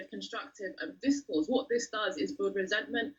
constructive discourse. What this does is build resentment,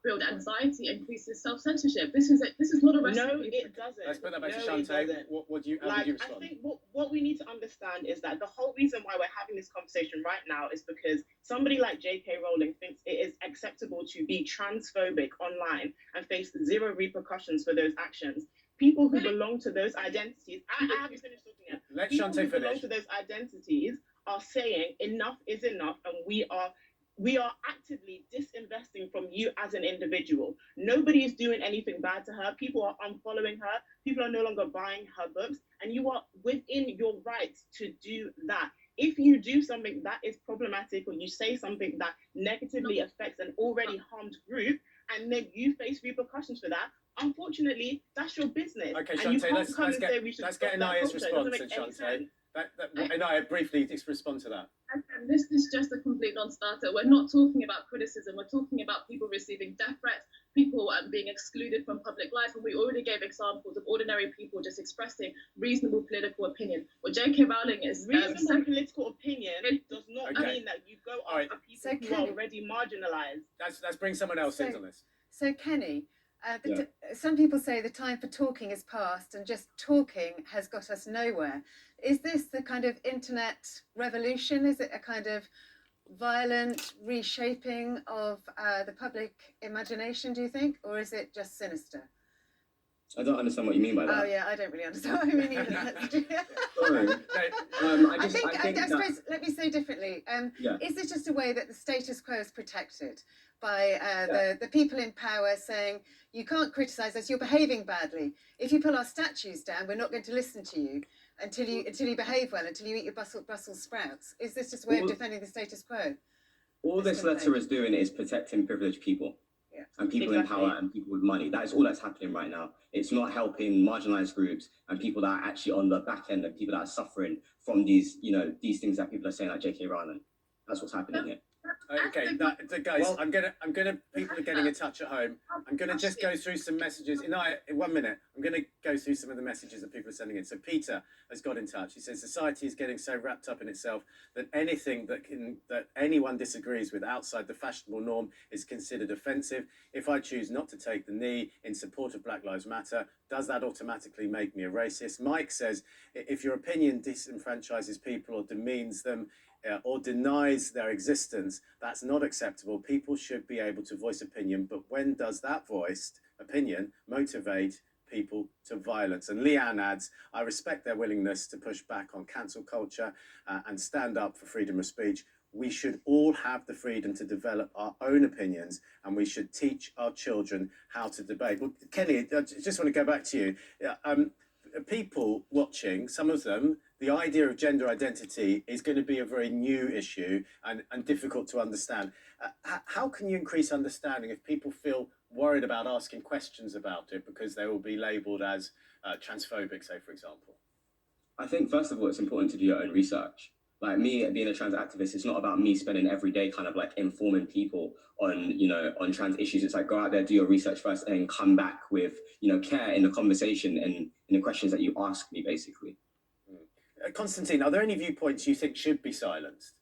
build anxiety, increases self-censorship. This is not a recipe. No, it doesn't. Let's put that back to Shantae. What would you respond? I think what we need to understand is that the whole reason why we're having this conversation right now is because somebody like J.K. Rowling thinks it is acceptable to be transphobic online and face zero repercussions for those actions. People who belong to those identities, I haven't finished talking yet. Let People Shantae who belong finish. to those identities are saying enough is enough, and we are actively disinvesting from you as an individual. Nobody is doing anything bad to her. People are unfollowing her. People are no longer buying her books, and you are within your rights to do that. If you do something that is problematic, or you say something that negatively affects an already harmed group, and then you face repercussions for that, unfortunately, that's your business. Okay, and Shantae, let's get Inaya's response, Shantae. Inaya, briefly, just respond to that. And this is just a complete non-starter. We're not talking about criticism. We're talking about people receiving death threats, people being excluded from public life. And we already gave examples of ordinary people just expressing reasonable political opinion. What J.K. Rowling is... reasonable political opinion does not mean that you go after people who are already marginalised. Let's bring someone else in on this. So, Kenny, some people say the time for talking is past and just talking has got us nowhere. Is this the kind of internet revolution? Is it a kind of violent reshaping of the public imagination, do you think? Or is it just sinister? I don't understand what you mean by that. Oh, yeah, I don't really understand what you mean either. Sorry. I suppose, let me say differently. Is this just a way that the status quo is protected by the people in power saying, you can't criticise us, you're behaving badly. If you pull our statues down, we're not going to listen to you until you behave well, until you eat your Brussels sprouts. Is this just a way of defending the status quo? All this letter is doing is protecting privileged people. Yeah. And people in power and people with money. That is all that's happening right now. It's not helping marginalized groups and people that are actually on the back end and people that are suffering from these things that people are saying, like J.K. Rowling. That's what's happening here. Okay, guys, I'm gonna. People are getting in touch at home. I'm gonna just go through some messages. In 1 minute, I'm gonna go through some of the messages that people are sending in. So Peter has got in touch. He says society is getting so wrapped up in itself that anything that anyone disagrees with outside the fashionable norm is considered offensive. If I choose not to take the knee in support of Black Lives Matter, does that automatically make me a racist? Mike says if your opinion disenfranchises people or demeans them, or denies their existence, that's not acceptable. People should be able to voice opinion, but when does that voiced opinion motivate people to violence? And Leanne adds, I respect their willingness to push back on cancel culture and stand up for freedom of speech. We should all have the freedom to develop our own opinions, and we should teach our children how to debate. Well, Kenny, I just want to go back to you. People watching, some of them, the idea of gender identity is going to be a very new issue and difficult to understand. How can you increase understanding if people feel worried about asking questions about it because they will be labelled as transphobic, say, for example? I think, first of all, it's important to do your own research. Like me being a trans activist, it's not about me spending every day kind of like informing people on trans issues. It's like go out there, do your research first, and come back with care in the conversation and in the questions that you ask me, basically. Constantine, are there any viewpoints you think should be silenced?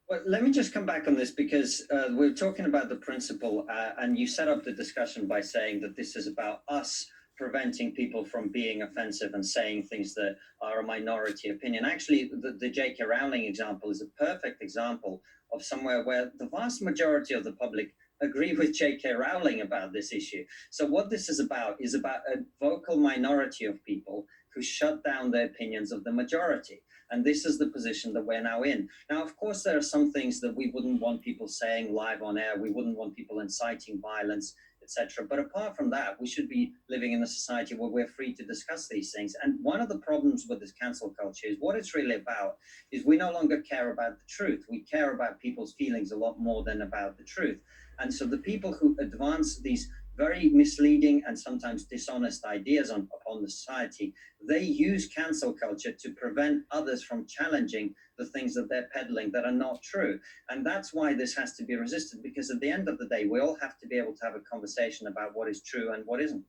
Well, let me just come back on this because we're talking about the principle and you set up the discussion by saying that this is about us preventing people from being offensive and saying things that are a minority opinion. Actually, the J.K. Rowling example is a perfect example of somewhere where the vast majority of the public agree with J.K. Rowling about this issue. So what this is about a vocal minority of people who shut down the opinions of the majority. And this is the position that we're now in. Now, of course, there are some things that we wouldn't want people saying live on air. We wouldn't want people inciting violence, etc. But apart from that, we should be living in a society where we're free to discuss these things. And one of the problems with this cancel culture is what it's really about is we no longer care about the truth. We care about people's feelings a lot more than about the truth. And so the people who advance these very misleading and sometimes dishonest ideas upon the society, they use cancel culture to prevent others from challenging the things that they're peddling that are not true. And that's why this has to be resisted, because at the end of the day, we all have to be able to have a conversation about what is true and what isn't.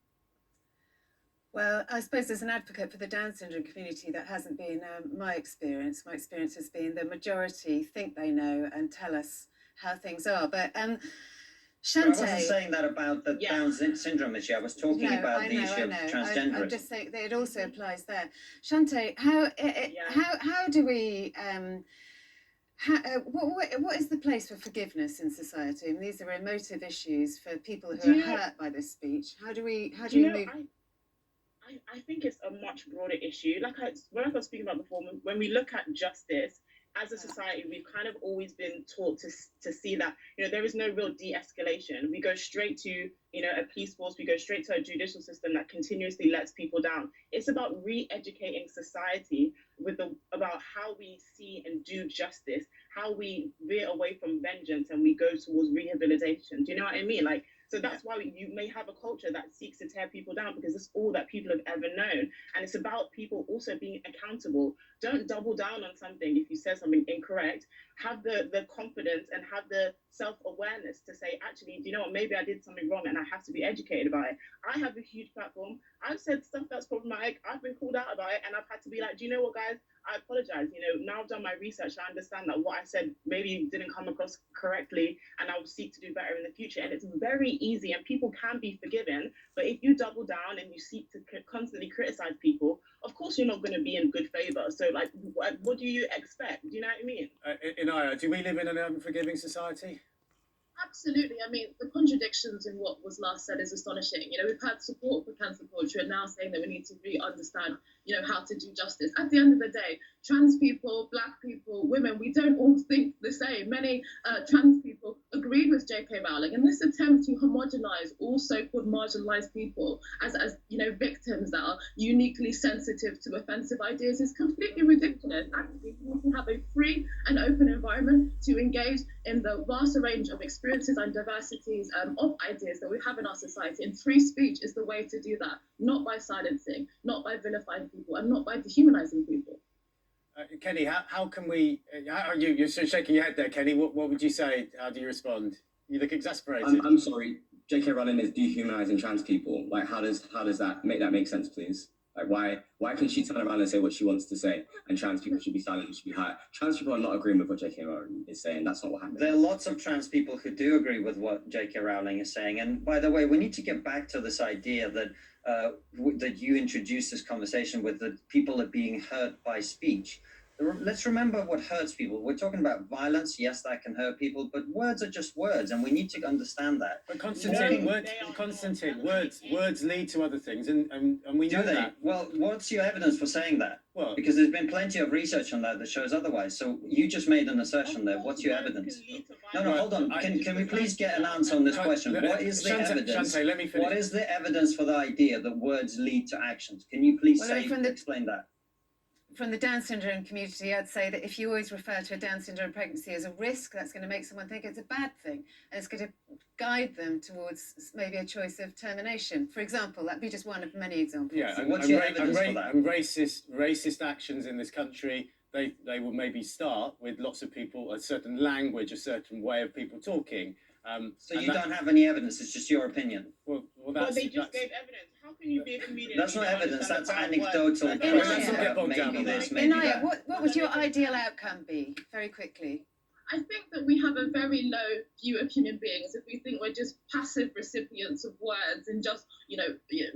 Well, I suppose as an advocate for the Down syndrome community, that hasn't been my experience. My experience has been the majority think they know and tell us how things are. But Shante, I wasn't saying that about the Down syndrome issue. I was talking about the issue of transgenderism. I'm just saying that it also applies there. Shante, how do we what is the place for forgiveness in society? And these are emotive issues for people who are hurt by this speech. How do we move? I think it's a much broader issue. Like I was speaking about before, when we look at justice as a society, we've kind of always been taught to see that, you know, there is no real de-escalation. We go straight to, you know, a police force, we go straight to a judicial system that continuously lets people down. It's about re-educating society about how we see and do justice, how we veer away from vengeance and we go towards rehabilitation. Do you know what I mean? Like, so that's why you may have a culture that seeks to tear people down, because it's all that people have ever known. And it's about people also being accountable. Don't double down on something if you said something incorrect. Have the confidence and have the self-awareness to say, actually, do you know what, maybe I did something wrong and I have to be educated about it. I have a huge platform. I've said stuff that's problematic. I've been called out about it and I've had to be like, do you know what, guys? I apologize. You know, now I've done my research, I understand that what I said maybe didn't come across correctly, and I will seek to do better in the future. And it's very easy, and people can be forgiven. But if you double down and you seek to constantly criticize people, of course you're not going to be in good favor. So, like, what do you expect? Do you know what I mean? Inaya, do we live in an unforgiving society? Absolutely. I mean, the contradictions in what was last said is astonishing. You know, we've had support for cancel culture and now saying that we need to re-understand, you know, how to do justice. At the end of the day, trans people, black people, women, we don't all think the same. Many trans people agreed with J.K. Rowling, and this attempt to homogenize all so-called marginalized people as you know, victims that are uniquely sensitive to offensive ideas is completely ridiculous. Actually, we can have a free and open environment to engage in the vast range of experiences and diversities of ideas that we have in our society. And free speech is the way to do that, not by silencing, not by vilifying people, and not by dehumanizing people. Kenny, how can we? You're sort of shaking your head there, Kenny. What would you say? How do you respond? You look exasperated. I'm sorry. J.K. Rowling is dehumanizing trans people. Like, how does that make sense, please? Like, why can she turn around and say what she wants to say, and trans people should be silent, should be hurt? Trans people are not agreeing with what J.K. Rowling is saying. That's not what happened. There are lots of trans people who do agree with what J.K. Rowling is saying. And by the way, we need to get back to this idea that that you introduced this conversation with, that people are being hurt by speech. Let's remember what hurts people. We're talking about violence. Yes, that can hurt people, but words are just words, and we need to understand that. But Constantine, words lead to other things, and we know that. Well, what's your evidence for saying that? Well, because there's been plenty of research on that shows otherwise. So you just made an assertion there. What's your evidence? No, hold on. Can we please get an answer on this question? What is the evidence? Shante, let me finish. What is the evidence for the idea that words lead to actions? Can you please explain that? From the Down syndrome community, I'd say that if you always refer to a Down syndrome pregnancy as a risk, that's going to make someone think it's a bad thing, and it's going to guide them towards maybe a choice of termination. For example, that'd be just one of many examples. Yeah, and racist actions in this country, they will maybe start with lots of people, a certain language, a certain way of people talking. So you don't have any evidence, it's just your opinion? Well, they just gave evidence. How can you be a comedian? That's not evidence, that's anecdotal. Inaya, what would your ideal outcome be, very quickly? I think that we have a very low view of human beings if we think we're just passive recipients of words and just,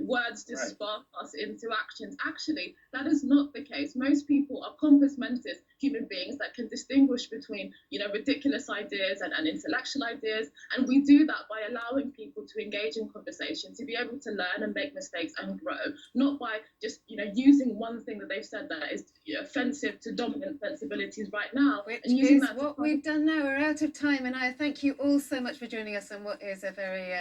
words to spark us into actions. Actually, that is not the case. Most people are compass mentis human beings that can distinguish between, ridiculous ideas and intellectual ideas. And we do that by allowing people to engage in conversation, to be able to learn and make mistakes and grow, not by just, using one thing that they've said that is offensive to dominant sensibilities right now. Which is what we've done now. We're out of time, and I thank you all so much for joining us on what is a very